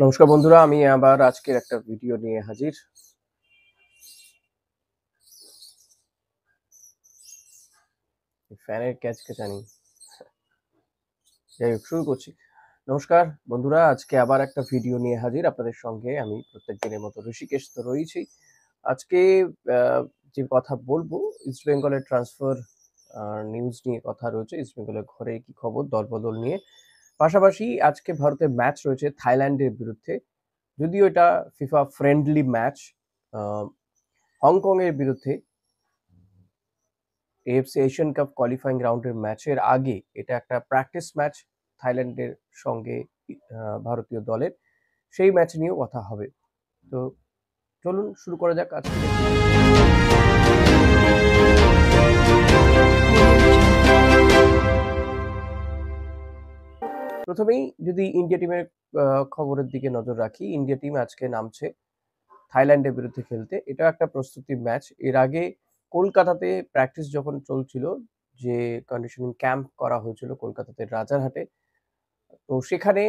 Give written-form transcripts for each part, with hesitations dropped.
নমস্কার বন্ধুরা, আমি আবার আজকের একটা ভিডিও নিয়ে হাজির। ফ্যানের ক্যাচকেচানি। যাই হোক, শুরু করছি। নমস্কার বন্ধুরা, আজকে আবার একটা ভিডিও নিয়ে হাজির আপনাদের সঙ্গে। আমি প্রত্যেক দিনের মতো ঋষিকেশ তো রয়েছি। আজকে যে কথা বলবো, ইস্ট বেঙ্গলের ট্রান্সফার নিউজ নিয়ে কথা রয়েছে। ইস্ট বেঙ্গলের ঘরে কি খবর দলবদল নিয়ে। পাশাপাশি আজকে ভারতের ম্যাচ রয়েছে থাইল্যান্ডের বিরুদ্ধে। যদিও এটা ফিফা ফ্রেন্ডলি ম্যাচ। হংকং এর বিরুদ্ধে এএফসি এশিয়ান কাপ কোয়ালিফাইং রাউন্ডের ম্যাচের আগে এটা একটা প্র্যাকটিস ম্যাচ থাইল্যান্ডের সঙ্গে ভারতীয় দলের। সেই ম্যাচ নিয়েও কথা হবে। তো চলুন শুরু করা যাক আজকে। প্রথমেই যদি ইন্ডিয়া টিমের খবরের দিকে নজর রাখি, ইন্ডিয়া টিম আজকে নামছে থাইল্যান্ডের বিরুদ্ধে খেলতে। এটা একটা প্রস্তুতি ম্যাচ। এর আগে কলকাতাতে প্র্যাকটিস যখন চলছিল, যে কন্ডিশনিং ক্যাম্প করা হয়েছিল কলকাতাতে রাজারহাটে, তো সেখানে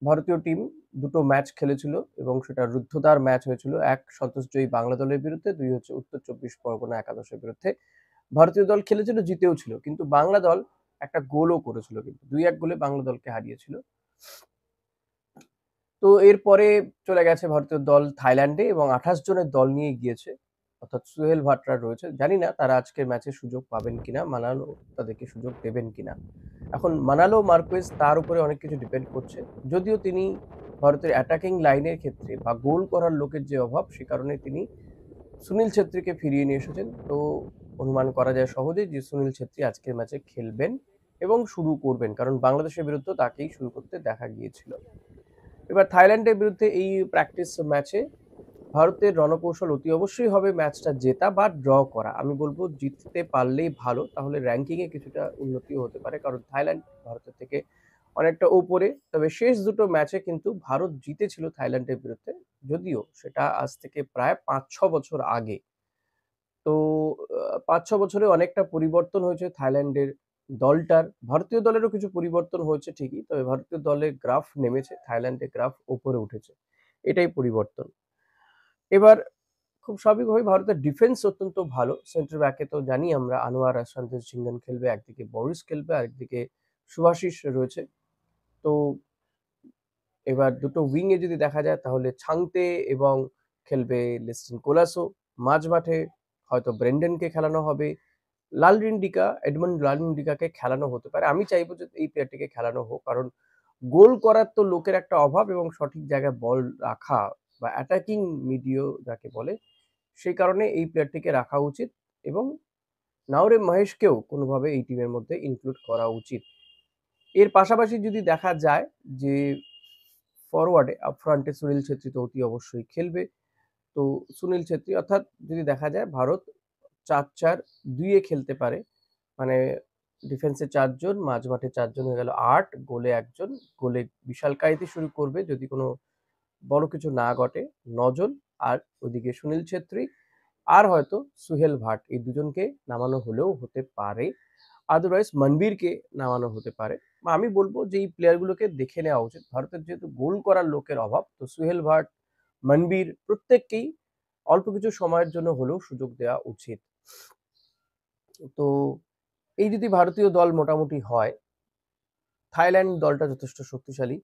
ভারতীয় টিম দুটো ম্যাচ খেলেছিল এবং সেটা রুদ্ধদ্বার ম্যাচ হয়েছিল। এক সন্তোষজয়ী বাংলা দলের বিরুদ্ধে, দুই হচ্ছে উত্তর চব্বিশ পরগনা একাদশের বিরুদ্ধে। ভারতীয় দল খেলেছিল, জিতেও ছিল, কিন্তু বাংলা দল একটা গোলও করেছিল, কিন্তু 2-1 গোলে বাংলা দলকে হারিয়েছিল। তো এরপরে চলে গেছে ভারতীয় দল থাইল্যান্ডে এবং 28 জনের দল নিয়ে গিয়েছে, অর্থাৎ সুহেল ভাটরা রয়েছে। জানি না তারা আজকের ম্যাচে সুযোগ পাবেন কিনা, মানালো তাদেরকে সুযোগ দেবেন কিনা। এখন মানালো মার্কুয়েজ তার উপরে অনেক কিছু ডিপেন্ড করছে। যদিও তিনি ভারতের অ্যাটাকিং লাইনের ক্ষেত্রে বা গোল করার লোকের যে অভাব, সে কারণে তিনি সুনীল ছেত্রীকে ফিরিয়ে নিয়ে এসেছেন। তো অনুমান করা যায় সহজেই যে সুনীল ছেত্রী আজকের ম্যাচে খেলবেন এবং শুরু করবেন, কারণ বাংলাদেশের বিরুদ্ধে তাকেই শুরু করতে দেখা গিয়েছিল। এবার থাইল্যান্ডের বিরুদ্ধে এই প্র্যাকটিস ম্যাচে ভারতের রণকৌশল অতি অবশ্যই হবে ম্যাচটা জেতা বা ড্র করা। আমি বলবো জিততে পারলেই ভালো, তাহলে র্যাঙ্কিং এ কিছুটা উন্নতিও হতে পারে, কারণ থাইল্যান্ড ভারতের থেকে অনেকটা উপরে। তবে শেষ দুটো ম্যাচে কিন্তু ভারত জিতেছিল থাইল্যান্ডের বিরুদ্ধে, যদিও সেটা আজ থেকে প্রায় 5-6 বছর আগে। তো 5-6 বছরে অনেকটা পরিবর্তন হয়েছে থাইল্যান্ডের দলটার। ভারতীয় দলেরও কিছু পরিবর্তন হয়েছে ঠিকই, তবে ভারতীয় দলের গ্রাফ নেমেছে, থাইল্যান্ডের গ্রাফ উপরে উঠেছে। এটাই পরিবর্তন। এবার খুব স্বাভাবিকভাবেই ভারতের ডিফেন্স অত্যন্ত ভালো। সেন্টার ব্যাকে তো জানি আমরা আনোয়ার সন্তোষ ঝিঙ্গান খেলবে, একদিকে বরিস খেলবে, আরেকদিকে শুভাশিস রয়েছে। তো এবার দুটো উইং এ যদি দেখা যায়, তাহলে ছাংতে এবং খেলবে লিস্টন কোলাসো। মাঝমাঠে হয়তো ব্রেন্ডনকে খেলানো হবে, এডমন্ড লালরিন্ডিকাকে খেলানো হতে পারে। আমি চাইবো যে এই প্লেয়ারটিকে খেলানো হোক, কারণ গোল করার তো লোকের একটা অভাব এবং সঠিক জায়গায় বল রাখা বা অ্যাটাকিং মিডিও যাকে বলে, সেই কারণে এই প্লেয়ারটিকে রাখা উচিত এবং নাওরে মহেশকেও কোনোভাবে এই টিমের মধ্যে ইনক্লুড করা উচিত। এর পাশাপাশি যদি দেখা যায় যে ফরওয়ার্ডে ফ্রন্টে সুনীল ছেত্রী তো অতি অবশ্যই খেলবে। তো সুনীল ছেত্রী, অর্থাৎ যদি দেখা যায় ভারত 4-4-2 এ খেলতে পারে, মানে ডিফেন্সে 4 জন, মাঝমাঠে 4 জন, হয়ে গেল 8, গোলে 1 জন। গোলে বিশাল কাইতি শুরু করবে যদি কোনো বড় কিছু না ঘটে, 9 জন। আর ওদিকে সুনীল ছেত্রী আর হয়তো সুহেল ভাট, এই দুজনকে নামানো হলেও হতে পারে। আদারওয়াইজ মনবীরকে নামানো হতে পারে। বা আমি বলবো যে এই প্লেয়ারগুলোকে দেখে নেওয়া উচিত। ভারতের যেহেতু গোল করার লোকের অভাব, তো সুহেল ভাট, মনবীর প্রত্যেককেই অল্প কিছু সময়ের জন্য হলেও সুযোগ দেওয়া উচিত। তো এই যদি ভারতীয় দল মোটামুটি হয়, থাইল্যান্ড দলটা যথেষ্ট শক্তিশালী।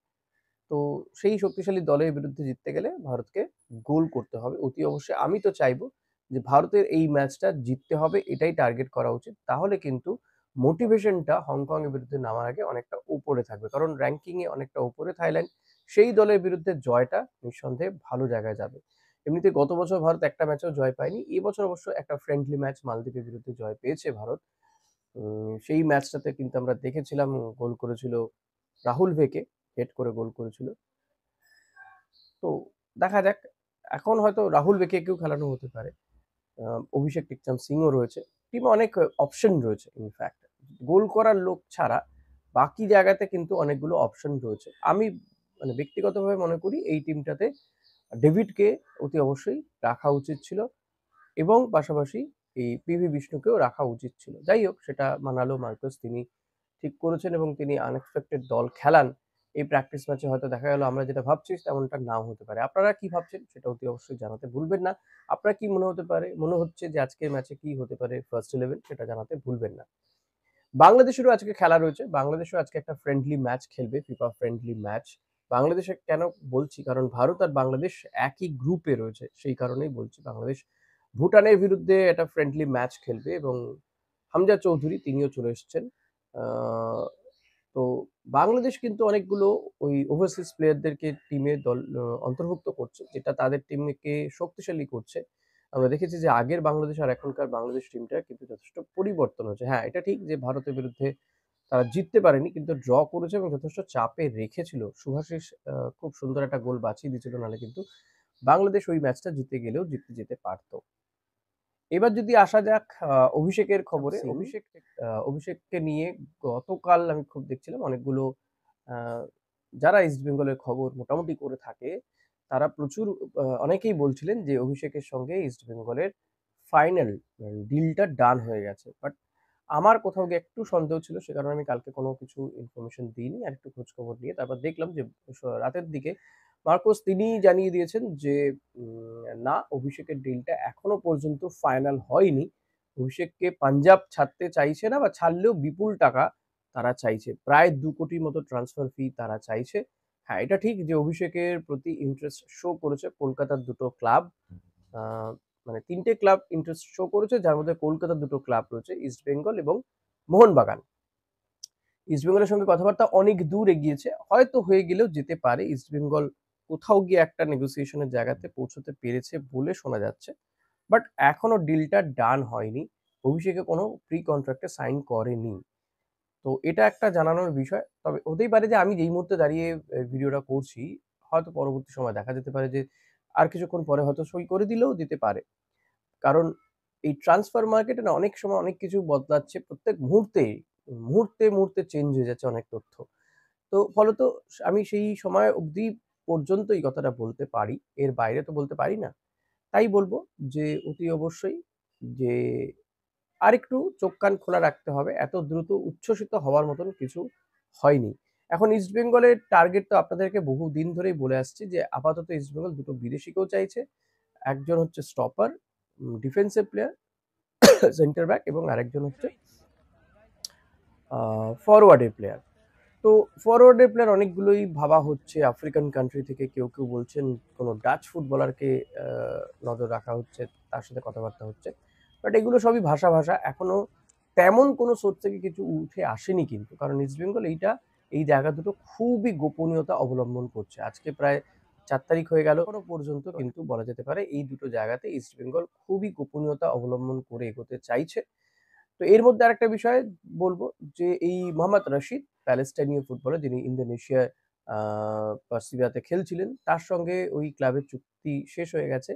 তো সেই শক্তিশালী দলের বিরুদ্ধে জিততে গেলে ভারতকে গোল করতে হবে অতি অবশ্যই। আমি তো চাইবো যে ভারতের এই ম্যাচটা জিততে হবে, এটাই টার্গেট করা উচিত। তাহলে কিন্তু মোটিভেশনটা হংকং এর বিরুদ্ধে নামার আগে অনেকটা উপরে থাকবে, কারণ র্যাঙ্কিং এ অনেকটা উপরে থাইল্যান্ড। সেই দলের বিরুদ্ধে জয়টা নিঃসন্দেহে ভালো জায়গায় যাবে। এমনিতে গত বছর ভারত একটা ম্যাচেও জয় পায়নি। এবছর অবশ্য একটা ফ্রেন্ডলি ম্যাচ মালদ্বীপের বিরুদ্ধে জয় পেয়েছে ভারত। সেই ম্যাচটাতে কিন্তু আমরা দেখেছিলাম, গোল করেছিল রাহুল ভেকে, হেড করে গোল করেছিল। তো দেখা যাক, এখন হয়তো রাহুল বেকেকেও খেলানো হতে পারে। অভিষেক টিকচাম সিংও রয়েছে। টিমে অনেক অপশন রয়েছে ইনফ্যাক্ট। গোল করার লোক ছাড়া বাকি জায়গাতে কিন্তু অনেকগুলো অপশন রয়েছে। আমি মানে ব্যক্তিগতভাবে মনে করি এই টিমটাতে ডেভিডকে অতি অবশ্যই রাখা উচিত ছিল এবং পাশাপাশি এই পিভি বিষ্ণুকেও রাখা উচিত ছিল। যাই হোক, সেটা মানালো মার্কোস তিনি ঠিক করেছেন এবং তিনি আনএক্সপেক্টেড দল খেলান। এই প্র্যাকটিস ম্যাচে হয়তো দেখা গেল আমরা যেটা ভাবছি তেমনটা নাও হতে পারে। আপনারা কি ভাবছেন সেটা অতি অবশ্যই জানাতে ভুলবেন না। আপনার কি মনে হচ্ছে যে আজকের ম্যাচে কি হতে পারে ফার্স্ট 11 সেটা জানাতে ভুলবেন না। বাংলাদেশেরও আজকে খেলা রয়েছে। বাংলাদেশও আজকে একটা ফ্রেন্ডলি ম্যাচ খেলবে, ফিফা ফ্রেন্ডলি ম্যাচ। বাংলাদেশে কেন বলছি? কারণ ভারত আর বাংলাদেশ একই গ্রুপে রয়েছে। সেই কারণেই বলছি। বাংলাদেশ ভুটানের বিরুদ্ধে একটা ফ্রেন্ডলি ম্যাচ খেলবে এবং হামজা চৌধুরী তিনিও চলে এসেছেন। আ তো বাংলাদেশ কিন্তু অনেকগুলো ওই ওভারসিজ প্লেয়ারদেরকে টিমে অন্তর্ভুক্ত করছে, যেটা তাদের টিমকে শক্তিশালী করছে। আমরা দেখেছি যে আগের বাংলাদেশ আর এখনকার বাংলাদেশ টিমটা কিন্তু যথেষ্ট পরিবর্তন হয়েছে। হ্যাঁ, এটা ঠিক যে ভারতের বিরুদ্ধে তারা জিততে পারেনি কিন্তু ড্র করেছে এবং যথেষ্ট চাপে রেখেছিল। শুভাশিস খুব সুন্দর একটা গোল বাঁচিয়ে দিয়েছিল, নাহলে কিন্তু বাংলাদেশ ওই ম্যাচটা জিতে গেলেও জিততে যেতে পারত। এবার যদি আসা যাক অভিষেকের খবরে। অভিষেককে নিয়ে গতকাল আমি খুব দেখছিলাম অনেকগুলো আ যারা ইস্ট বেঙ্গলের খবর মোটামুটি করে থাকে, তারা প্রচুর অনেকেই বলছিলেন যে অভিষেকের সঙ্গে ইস্ট বেঙ্গলের ফাইনাল ডিলটা ডান হয়ে গেছে। বাট আমার কোথাও গিয়ে একটু সন্দেহ ছিল, সে কারণে আমি কালকে কোনো কিছু ইনফরমেশন দিইনি। আরেকটু খোঁজখবর নিয়ে তারপর দেখলাম যে রাতের দিকে মার্কোস তিনিই জানিয়ে দিয়েছেন যে না, অভিষেকের ডিলটা এখনো পর্যন্ত ফাইনাল হয়নি। অভিষেককে পাঞ্জাব ছাড়তে চাইছে না বা ছাড়লেও বিপুল টাকা তারা চাইছে। প্রায় ২ কোটির মতো ট্রান্সফার ফি তারা চাইছে। হ্যাঁ, এটা ঠিক যে অভিষেকের প্রতি ইন্টারেস্ট শো করেছে কলকাতার ২ টো ক্লাব। আ মানে ৩ টে ক্লাব ইন্টারেস্ট শো করেছে, যার মধ্যে কলকাতার ২ টো ক্লাব রয়েছে, ইস্ট বেঙ্গল এবং মোহনবাগান। ইস্টবেঙ্গলের সঙ্গে কথাবার্তা অনেক দূর এগিয়েছে। হয়তো হয়ে গেলেও যেতে পারে। ইস্টবেঙ্গল কোথাও গিয়ে একটা নেগোসিয়েশন এর জায়গাতে পৌঁছতে পেরেছে বলে শোনা যাচ্ছে। বাট এখনো ডিলটা ডান হয়নি। অভিষেকে কোনো প্রি কন্ট্রাক্ট এ সাইন করেনি। তো এটা একটা জানানোর বিষয়। তবে হতেই পারে যে আমি যেই মুহূর্তে দাঁড়িয়ে ভিডিওটা করছি, হয়তো পরবর্তী সময়ে দেখা যেতে পারে যে আর কিছুক্ষণ পরে হয়তো সই করে দিলেও দিতে পারে। কারণ এই ট্রান্সফার মার্কেটে না অনেক সময় অনেক কিছু বদলাচ্ছে প্রত্যেক মুহূর্তে চেঞ্জ হয়ে যাচ্ছে অনেক তথ্য। তো ফলত আমি সেই সময় অবধি পর্যন্ত এই কথাটা বলতে পারি। এর বাইরে তো বলতে পারি না। তাই বলবো যে অতি অবশ্যই যে আরেকটু চোখ কান খোলা রাখতে হবে। এত দ্রুত উচ্ছ্বসিত হওয়ার মতন কিছু হয়নি। এখন ইস্ট বেঙ্গলের টার্গেট তো আপনাদেরকে বহুদিন ধরেই বলে আসছি যে আপাতত ইস্ট বেঙ্গল ২ টো বিদেশিকেও চাইছে। একজন হচ্ছে stopper, defensive player, centre back এবং আরেকজন হচ্ছে ফরওয়ার্ডের প্লেয়ার। তো ফরওয়ার্ডের প্লেয়ার অনেকগুলোই ভাবা হচ্ছে আফ্রিকান কান্ট্রি থেকে। কেউ বলছেন কোনো ডাচ ফুটবলারকে আ নজর রাখা হচ্ছে, তার সাথে কথাবার্তা হচ্ছে। বাট এগুলো সবই ভাসা। এখনো তেমন কোনো সোর্স থেকে কিছু উঠে আসেনি কিন্তু। কারণ ইস্ট বেঙ্গল এই জায়গা দুটো খুবই গোপনীয়তা অবলম্বন করছে। আজকে প্রায় ৪ তারিখ হয়ে গেল। এখনো পর্যন্ত কিন্তু বলা যেতে পারে এই দুটো জায়গাতে ইস্ট বেঙ্গল খুবই গোপনীয়তা অবলম্বন করে এগোতে চাইছে। তো এর মধ্যে আরেকটা বিষয় বলবো যে এই মোহাম্মদ রশিদ, প্যালেস্টাইনীয় ফুটবলার যিনি ইন্দোনেশিয়ার আ পারসিভিয়াতে খেলছিলেন, তার সঙ্গে ওই ক্লাবের চুক্তি শেষ হয়ে গেছে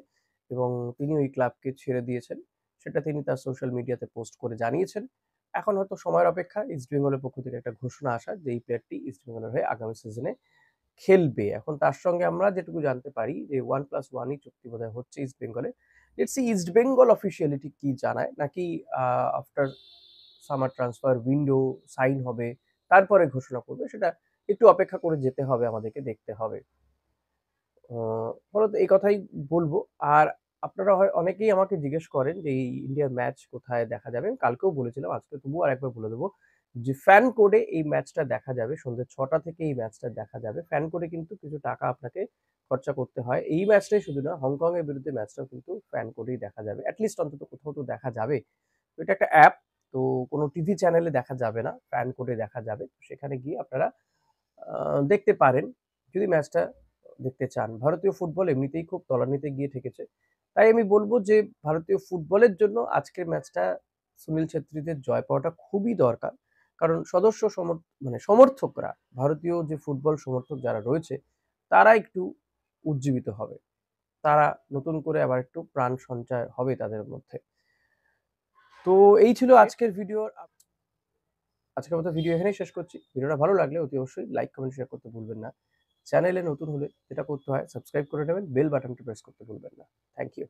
এবং তিনি ওই ক্লাবকে ছেড়ে দিয়েছেন। সেটা তিনি তার সোশ্যাল মিডিয়াতে পোস্ট করে জানিয়েছেন। এখন হয়তো সময়ের অপেক্ষা ইস্ট বেঙ্গলের পক্ষ থেকে একটা ঘোষণা আসার যে এই প্লেয়ারটি ইস্ট বেঙ্গলের হয়ে আগামী সিজনে খেলবে। এখন তার সঙ্গে আমরা যেটুকু জানতে পারি যে 1+1 ই চুক্তি বোধহয় হচ্ছে ইস্ট বেঙ্গলে। Let's see East Bengal officially ঠিক কি জানায়, নাকি after summer transfer window sign হবে, তারপরে ঘোষণা করবে, সেটা একটু অপেক্ষা করে যেতে হবে, আমাদেরকে দেখতে হবে। ফলত এই কথাই বলবো। আর আপনারা অনেকেই আমাকে জিজ্ঞেস করেন যে এই ইন্ডিয়ার ম্যাচ কোথায় দেখা যাবে? আমি কালকেও বলেছিলাম, আজকে তবুও আরেকবার বলে দেবো যে ফ্যান কোডে এই ম্যাচটা দেখা যাবে। সন্ধ্যে ৬টা থেকে এই ম্যাচটা দেখা যাবে। ফ্যান কোডে কিন্তু কিছু টাকা আপনাকে খরচা করতে হয়। এই ম্যাচটাই শুধু না, হংকং এর বিরুদ্ধে ম্যাচটাও কিন্তু ফ্যান কোডেই দেখা যাবে। এট লিস্ট অন্তত কোথাও তো দেখা যাবে। তো এটা একটা অ্যাপ। তো কোনো টিভি চ্যানেলে দেখা যাবে না। ফ্যান কোডে দেখা যাবে। সেখানে গিয়ে আপনারা দেখতে পারেন যদি ম্যাচটা দেখতে চান। ভারতীয় ফুটবল এমনিতেই খুব তলানিতে গিয়ে ঠেকেছে। তাই আমি বলব যে ভারতীয় ফুটবলের জন্য আজকের ম্যাচটা সুনীল ছেত্রীদের জয় পাওয়াটা খুবই দরকার। কারণ মানে সমর্থকরা, ভারতীয় যে ফুটবল সমর্থক যারা রয়েছে, তারা একটু উজ্জীবিত হবে। তারা নতুন করে আবার একটু প্রাণ সঞ্চার হবে তাদের মধ্যে। তো এই ছিল আজকের ভিডিওর আজকের মতো ভিডিও এখানেই শেষ করছি। ভিডিওটা ভালো লাগলে অতি অবশ্যই লাইক, কমেন্ট, শেয়ার করতে ভুলবেন না। চ্যানেলে নতুন হলে যেটা করতে হয় সাবস্ক্রাইব করে নেবেন, বেল বাটনটি প্রেস করতে ভুলবেন না। Thank you.